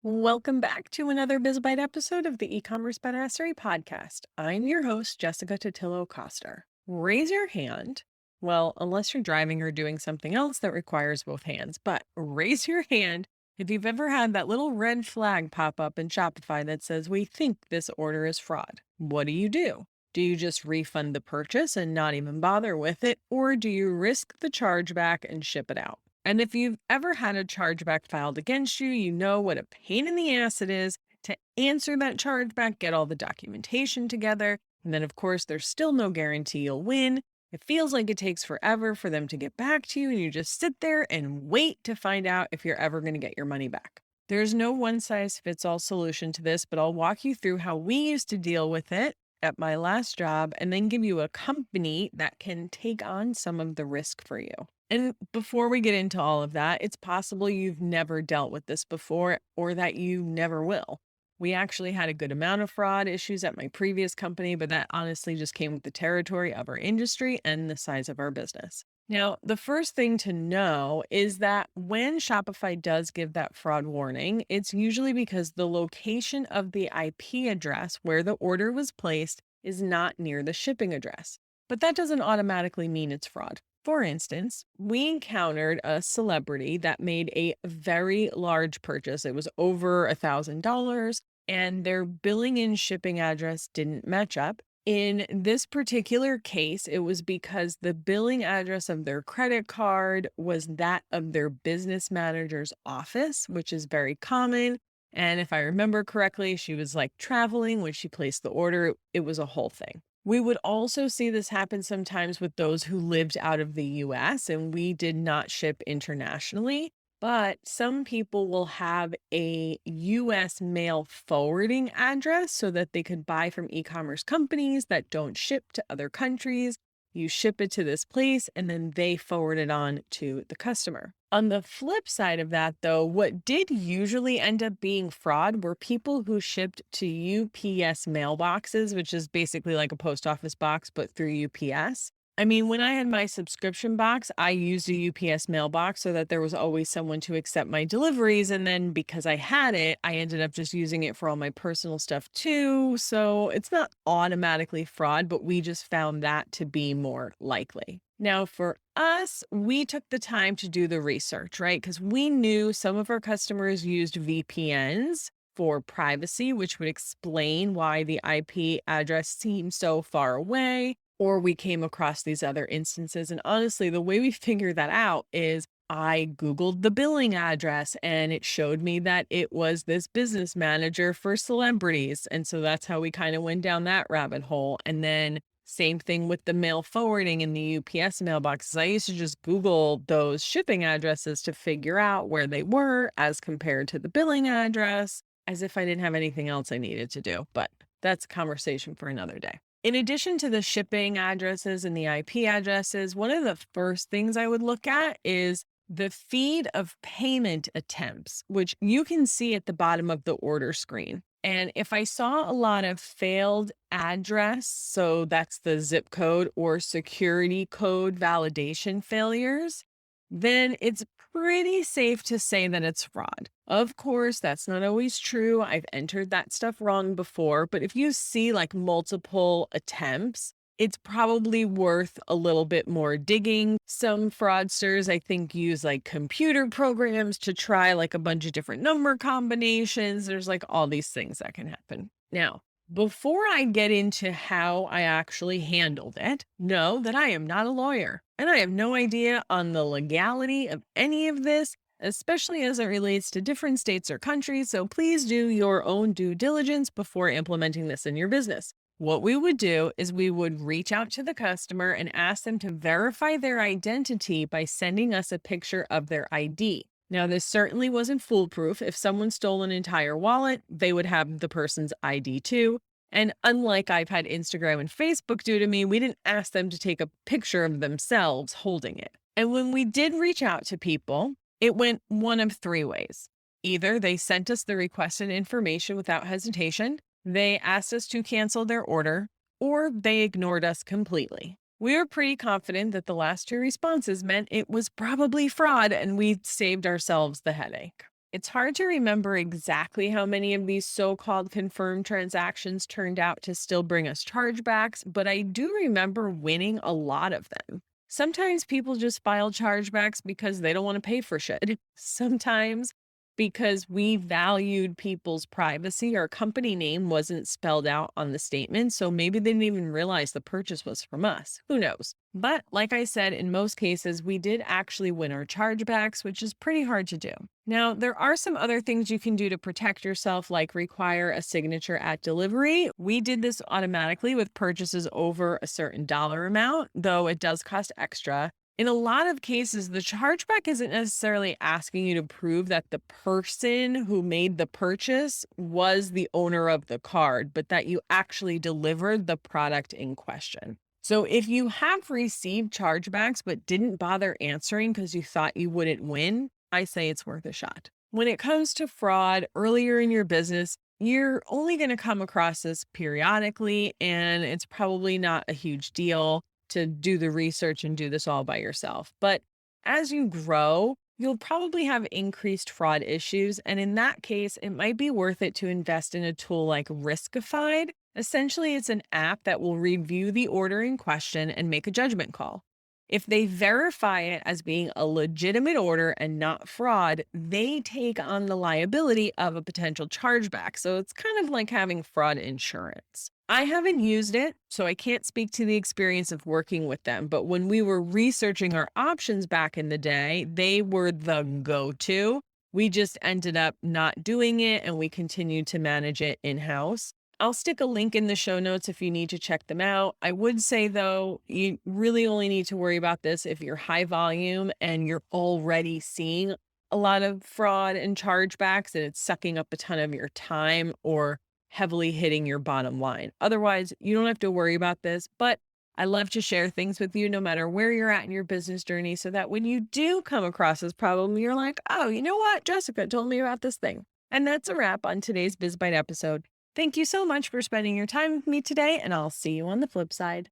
Welcome back to another BizBite episode of the e-commerce Badassery podcast. I'm your host, Jessica Totillo Coster. Raise your hand. Well, unless you're driving or doing something else that requires both hands, but raise your hand if you've ever had that little red flag pop up in Shopify that says, "We think this order is fraud." What do? Do you just refund the purchase and not even bother with it, or do you risk the chargeback and ship it out? And if you've ever had a chargeback filed against you, you know what a pain in the ass it is to answer that chargeback, get all the documentation together. And then, of course, there's still no guarantee you'll win. It feels like it takes forever for them to get back to you, and you just sit there and wait to find out if you're ever going to get your money back. There's no one size fits all solution to this, but I'll walk you through how we used to deal with it at my last job and then give you a company that can take on some of the risk for you. And before we get into all of that, it's possible you've never dealt with this before or that you never will. We actually had a good amount of fraud issues at my previous company, but that honestly just came with the territory of our industry and the size of our business. Now, the first thing to know is that when Shopify does give that fraud warning, it's usually because the location of the IP address where the order was placed is not near the shipping address. But that doesn't automatically mean it's fraud. For instance, we encountered a celebrity that made a very large purchase. It was over $1,000, and their billing and shipping address didn't match up. In this particular case, it was because the billing address of their credit card was that of their business manager's office, which is very common. And if I remember correctly, she was like traveling when she placed the order. It was a whole thing. We would also see this happen sometimes with those who lived out of the US and we did not ship internationally. But some people will have a US mail forwarding address so that they could buy from e-commerce companies that don't ship to other countries. You ship it to this place and then they forward it on to the customer. On the flip side of that, though, what did usually end up being fraud were people who shipped to UPS mailboxes, which is basically like a post office box, but through UPS. I mean, when I had my subscription box, I used a UPS mailbox so that there was always someone to accept my deliveries. And then because I had it, I ended up just using it for all my personal stuff too. So it's not automatically fraud, but we just found that to be more likely. Now, for us, we took the time to do the research, right? Because we knew some of our customers used VPNs for privacy, which would explain why the IP address seemed so far away, or we came across these other instances. And honestly, the way we figured that out is I Googled the billing address and it showed me that it was this business manager for celebrities. And so that's how we kind of went down that rabbit hole. And then same thing with the mail forwarding in the UPS mailboxes. I used to just Google those shipping addresses to figure out where they were as compared to the billing address, as if I didn't have anything else I needed to do. But that's a conversation for another day. In addition to the shipping addresses and the IP addresses, one of the first things I would look at is the feed of payment attempts, which you can see at the bottom of the order screen. And if I saw a lot of failed address, so that's the zip code or security code validation failures, then it's pretty safe to say that it's fraud. Of course, that's not always true. I've entered that stuff wrong before, but if you see like multiple attempts, it's probably worth a little bit more digging. Some fraudsters, I think, use like computer programs to try like a bunch of different number combinations. There's like all these things that can happen. Now, before I get into how I actually handled it, know that I am not a lawyer and I have no idea on the legality of any of this, especially as it relates to different states or countries. So please do your own due diligence before implementing this in your business. What we would do is we would reach out to the customer and ask them to verify their identity by sending us a picture of their ID. Now, this certainly wasn't foolproof. If someone stole an entire wallet, they would have the person's ID too. And unlike I've had Instagram and Facebook do to me, we didn't ask them to take a picture of themselves holding it. And when we did reach out to people, it went one of three ways. Either they sent us the requested information without hesitation, they asked us to cancel their order, or they ignored us completely. We were pretty confident that the last two responses meant it was probably fraud and we saved ourselves the headache. It's hard to remember exactly how many of these so-called confirmed transactions turned out to still bring us chargebacks, but I do remember winning a lot of them. Sometimes people just file chargebacks because they don't want to pay for shit. Sometimes because we valued people's privacy. Our company name wasn't spelled out on the statement, so maybe they didn't even realize the purchase was from us. Who knows? But like I said, in most cases, we did actually win our chargebacks, which is pretty hard to do. Now, there are some other things you can do to protect yourself, like require a signature at delivery. We did this automatically with purchases over a certain dollar amount, though it does cost extra. In a lot of cases, the chargeback isn't necessarily asking you to prove that the person who made the purchase was the owner of the card, but that you actually delivered the product in question. So if you have received chargebacks but didn't bother answering because you thought you wouldn't win, I say it's worth a shot. When it comes to fraud earlier in your business, you're only going to come across this periodically, and it's probably not a huge deal to do the research and do this all by yourself. But as you grow, you'll probably have increased fraud issues. And in that case, it might be worth it to invest in a tool like Riskified. Essentially, it's an app that will review the order in question and make a judgment call. If they verify it as being a legitimate order and not fraud, they take on the liability of a potential chargeback. So it's kind of like having fraud insurance. I haven't used it, so I can't speak to the experience of working with them. But when we were researching our options back in the day, they were the go-to. We just ended up not doing it, and we continued to manage it in-house. I'll stick a link in the show notes if you need to check them out. I would say, though, you really only need to worry about this if you're high volume and you're already seeing a lot of fraud and chargebacks and it's sucking up a ton of your time or heavily hitting your bottom line. Otherwise, you don't have to worry about this, but I love to share things with you no matter where you're at in your business journey so that when you do come across this problem, you're like, oh, you know what? Jessica told me about this thing. And that's a wrap on today's BizBite episode. Thank you so much for spending your time with me today, and I'll see you on the flip side.